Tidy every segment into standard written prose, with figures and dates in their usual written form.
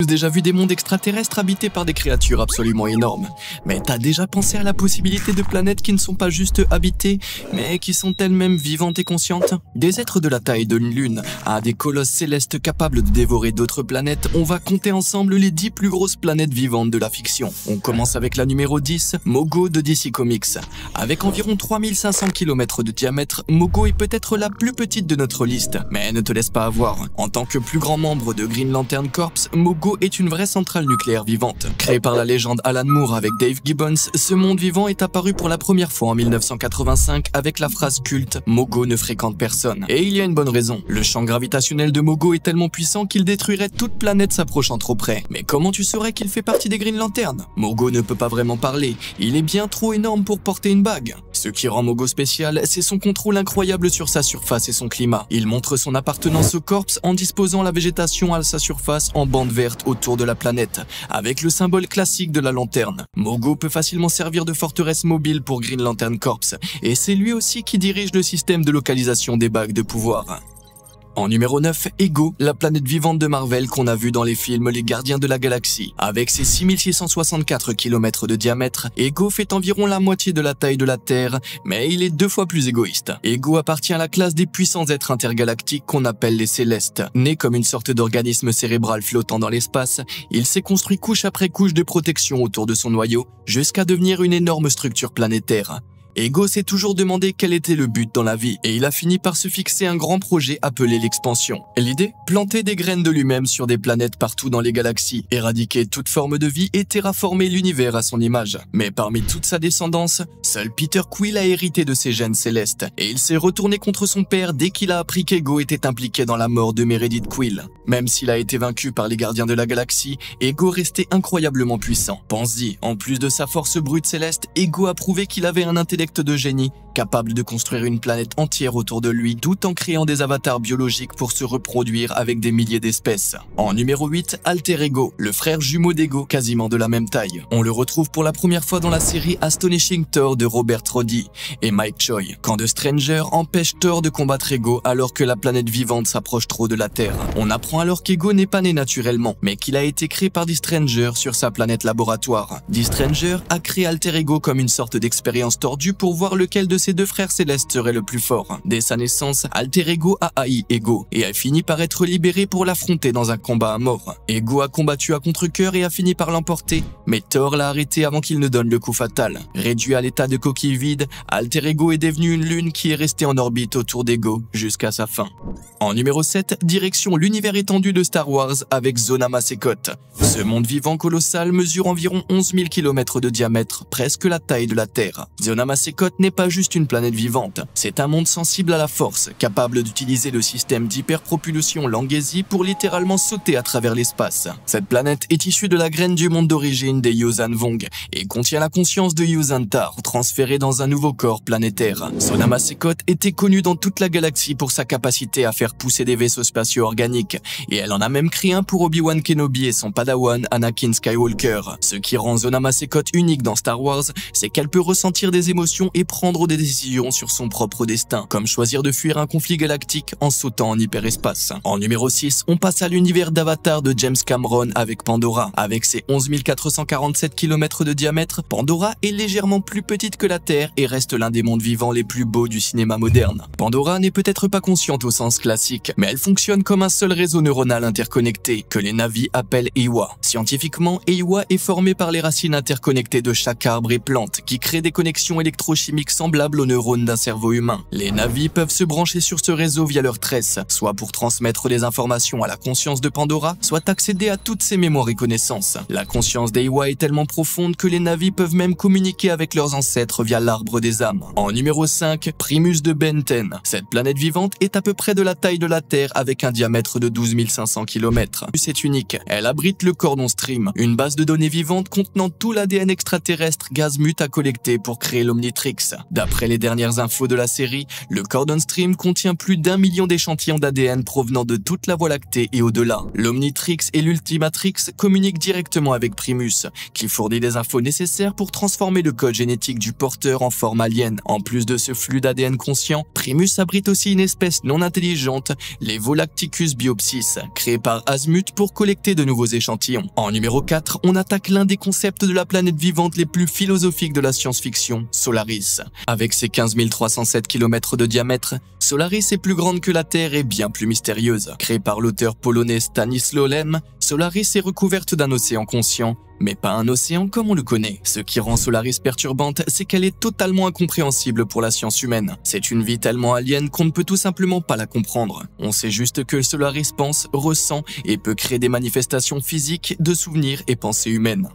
Déjà vu des mondes extraterrestres habités par des créatures absolument énormes. Mais t'as déjà pensé à la possibilité de planètes qui ne sont pas juste habitées, mais qui sont elles-mêmes vivantes et conscientes? Des êtres de la taille d'une lune à des colosses célestes capables de dévorer d'autres planètes, on va compter ensemble les 10 plus grosses planètes vivantes de la fiction. On commence avec la numéro 10, Mogo de DC Comics. Avec environ 3500 km de diamètre, Mogo est peut-être la plus petite de notre liste, mais ne te laisse pas avoir. En tant que plus grand membre de Green Lantern Corps, Mogo est une vraie centrale nucléaire vivante. Créé par la légende Alan Moore avec Dave Gibbons, ce monde vivant est apparu pour la première fois en 1985 avec la phrase culte « Mogo ne fréquente personne ». Et il y a une bonne raison. Le champ gravitationnel de Mogo est tellement puissant qu'il détruirait toute planète s'approchant trop près. Mais comment tu saurais qu'il fait partie des Green Lantern? Mogo ne peut pas vraiment parler, il est bien trop énorme pour porter une bague. Ce qui rend Mogo spécial, c'est son contrôle incroyable sur sa surface et son climat. Il montre son appartenance au corps en disposant la végétation à sa surface en bande verte autour de la planète, avec le symbole classique de la lanterne. Mogo peut facilement servir de forteresse mobile pour Green Lantern Corps, et c'est lui aussi qui dirige le système de localisation des bagues de pouvoir. En numéro 9, Ego, la planète vivante de Marvel qu'on a vu dans les films Les Gardiens de la Galaxie. Avec ses 6664 km de diamètre, Ego fait environ la moitié de la taille de la Terre, mais il est 2 fois plus égoïste. Ego appartient à la classe des puissants êtres intergalactiques qu'on appelle les Célestes. Né comme une sorte d'organisme cérébral flottant dans l'espace, il s'est construit couche après couche de protection autour de son noyau, jusqu'à devenir une énorme structure planétaire. Ego s'est toujours demandé quel était le but dans la vie, et il a fini par se fixer un grand projet appelé l'expansion. L'idée? Planter des graines de lui-même sur des planètes partout dans les galaxies, éradiquer toute forme de vie et terraformer l'univers à son image. Mais parmi toute sa descendance, seul Peter Quill a hérité de ses gènes célestes, et il s'est retourné contre son père dès qu'il a appris qu'Ego était impliqué dans la mort de Meredith Quill. Même s'il a été vaincu par les Gardiens de la Galaxie, Ego restait incroyablement puissant. Pense-y, en plus de sa force brute céleste, Ego a prouvé qu'il avait un intellect de génie, capable de construire une planète entière autour de lui, tout en créant des avatars biologiques pour se reproduire avec des milliers d'espèces. En numéro 8, Alter Ego, le frère jumeau d'Ego, quasiment de la même taille. On le retrouve pour la première fois dans la série Astonishing Thor de Robert Roddy et Mike Choi, quand The Stranger empêche Thor de combattre Ego alors que la planète vivante s'approche trop de la Terre. On apprend alors qu'Ego n'est pas né naturellement, mais qu'il a été créé par The Stranger sur sa planète laboratoire. The Stranger a créé Alter Ego comme une sorte d'expérience tordue pour voir lequel de ses 2 frères célestes serait le plus fort. Dès sa naissance, Alter Ego a haï Ego et a fini par être libéré pour l'affronter dans un combat à mort. Ego a combattu à contre-cœur et a fini par l'emporter, mais Thor l'a arrêté avant qu'il ne donne le coup fatal. Réduit à l'état de coquille vide, Alter Ego est devenu une lune qui est restée en orbite autour d'Ego jusqu'à sa fin. En numéro 7, direction l'univers étendu de Star Wars avec Zona Massekot. Ce monde vivant colossal mesure environ 11 000 km de diamètre, presque la taille de la Terre. Zona Massekot n'est pas juste une planète vivante, c'est un monde sensible à la force, capable d'utiliser le système d'hyperpropulsion Langesi pour littéralement sauter à travers l'espace. Cette planète est issue de la graine du monde d'origine des Yuuzhan Vong et contient la conscience de Yuuzhan Tar, transférée dans un nouveau corps planétaire. Zona Massekot était connue dans toute la galaxie pour sa capacité à faire pousser des vaisseaux spatiaux organiques, et elle en a même créé un pour Obi-Wan Kenobi et son padawan Anakin Skywalker. Ce qui rend Zona Massekot unique dans Star Wars, c'est qu'elle peut ressentir des émotions et prendre des décisions sur son propre destin, comme choisir de fuir un conflit galactique en sautant en hyperespace. En numéro 6, on passe à l'univers d'Avatar de James Cameron avec Pandora. Avec ses 11 447 km de diamètre, Pandora est légèrement plus petite que la Terre et reste l'un des mondes vivants les plus beaux du cinéma moderne. Pandora n'est peut-être pas consciente au sens classique, mais elle fonctionne comme un seul réseau neuronal interconnecté, que les Na'vi appellent Eywa. Scientifiquement, Eywa est formé par les racines interconnectées de chaque arbre et plante, qui créent des connexions électrochimiques semblables aux neurones d'un cerveau humain. Les Na'vi peuvent se brancher sur ce réseau via leurs tresses, soit pour transmettre des informations à la conscience de Pandora, soit accéder à toutes ses mémoires et connaissances. La conscience d'Eywa est tellement profonde que les Na'vi peuvent même communiquer avec leurs ancêtres via l'arbre des âmes. En numéro 5, Primus de Ben 10. Cette planète vivante est à peu près de la taille de la Terre avec un diamètre de 12 500 km. C'est unique. Elle abrite le Cordon Stream, une base de données vivante contenant tout l'ADN extraterrestre Gazmut a collecté pour créer l'Omnitrix. D'après les dernières infos de la série, le Cordon Stream contient plus d'1 million d'échantillons d'ADN provenant de toute la Voie lactée et au-delà. L'Omnitrix et l'Ultimatrix communiquent directement avec Primus, qui fournit des infos nécessaires pour transformer le code génétique du porteur en forme alien. En plus de ce flux d'ADN conscient, Primus abrite aussi une espèce non intelligente, les Volacticus biopsis, créée par Azmut pour collecter de nouveaux échantillons échantillon. En numéro 4, on attaque l'un des concepts de la planète vivante les plus philosophiques de la science-fiction, Solaris. Avec ses 15 307 km de diamètre, Solaris est plus grande que la Terre et bien plus mystérieuse. Créée par l'auteur polonais Stanisław Lem, Solaris est recouverte d'un océan conscient, mais pas un océan comme on le connaît. Ce qui rend Solaris perturbante, c'est qu'elle est totalement incompréhensible pour la science humaine. C'est une vie tellement alien qu'on ne peut tout simplement pas la comprendre. On sait juste que Solaris pense, ressent et peut créer des manifestations physiques de souvenirs et pensées humaines.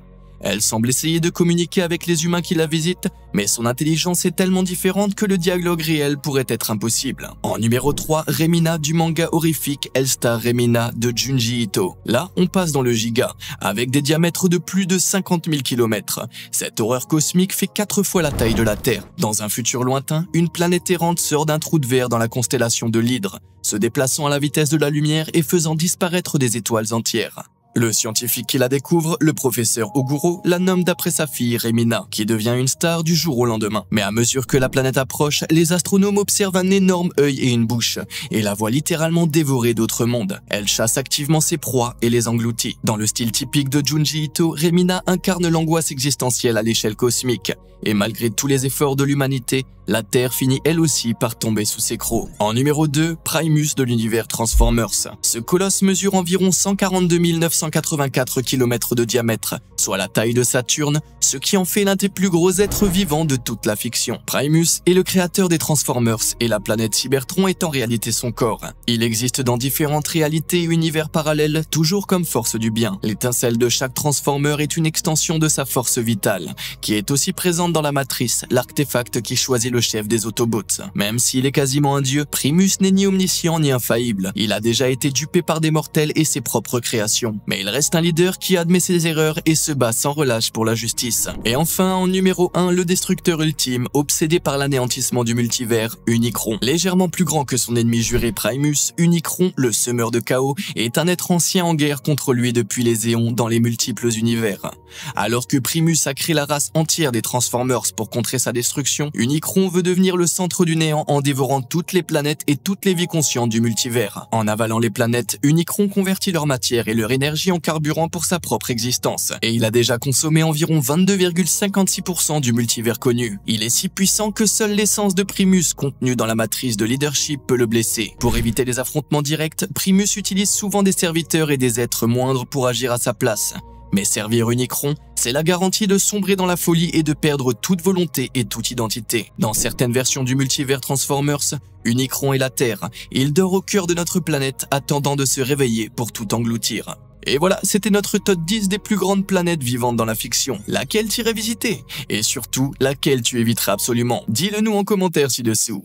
Elle semble essayer de communiquer avec les humains qui la visitent, mais son intelligence est tellement différente que le dialogue réel pourrait être impossible. En numéro 3, Remina du manga horrifique Hellstar Remina de Junji Ito. Là, on passe dans le giga, avec des diamètres de plus de 50 000 km. Cette horreur cosmique fait 4 fois la taille de la Terre. Dans un futur lointain, une planète errante sort d'un trou de verre dans la constellation de l'Hydre, se déplaçant à la vitesse de la lumière et faisant disparaître des étoiles entières. Le scientifique qui la découvre, le professeur Oguro, la nomme d'après sa fille Remina, qui devient une star du jour au lendemain. Mais à mesure que la planète approche, les astronomes observent un énorme œil et une bouche, et la voient littéralement dévorer d'autres mondes. Elle chasse activement ses proies et les engloutit. Dans le style typique de Junji Ito, Remina incarne l'angoisse existentielle à l'échelle cosmique. Et malgré tous les efforts de l'humanité, la Terre finit elle aussi par tomber sous ses crocs. En numéro 2, Primus de l'univers Transformers. Ce colosse mesure environ 142 984 km de diamètre, soit la taille de Saturne, ce qui en fait l'un des plus gros êtres vivants de toute la fiction. Primus est le créateur des Transformers et la planète Cybertron est en réalité son corps. Il existe dans différentes réalités et univers parallèles, toujours comme force du bien. L'étincelle de chaque Transformer est une extension de sa force vitale, qui est aussi présente dans la matrice, l'artefact qui choisit le chef des Autobots. Même s'il est quasiment un dieu, Primus n'est ni omniscient ni infaillible. Il a déjà été dupé par des mortels et ses propres créations. Mais il reste un leader qui admet ses erreurs et se bat sans relâche pour la justice. Et enfin, en numéro 1, le destructeur ultime, obsédé par l'anéantissement du multivers, Unicron. Légèrement plus grand que son ennemi juré Primus, Unicron, le semeur de chaos, est un être ancien en guerre contre lui depuis les éons dans les multiples univers. Alors que Primus a créé la race entière des Transformers pour contrer sa destruction, Unicron veut devenir le centre du néant en dévorant toutes les planètes et toutes les vies conscientes du multivers. En avalant les planètes, Unicron convertit leur matière et leur énergie en carburant pour sa propre existence. Et il a déjà consommé environ 22,56% du multivers connu. Il est si puissant que seule l'essence de Primus contenue dans la matrice de leadership peut le blesser. Pour éviter les affrontements directs, Primus utilise souvent des serviteurs et des êtres moindres pour agir à sa place. Mais servir Unicron, c'est la garantie de sombrer dans la folie et de perdre toute volonté et toute identité. Dans certaines versions du multivers Transformers, Unicron est la Terre. Il dort au cœur de notre planète, attendant de se réveiller pour tout engloutir. Et voilà, c'était notre top 10 des plus grandes planètes vivantes dans la fiction. Laquelle t'irais visiter? Et surtout, laquelle tu éviterais absolument? Dis-le nous en commentaire ci-dessous.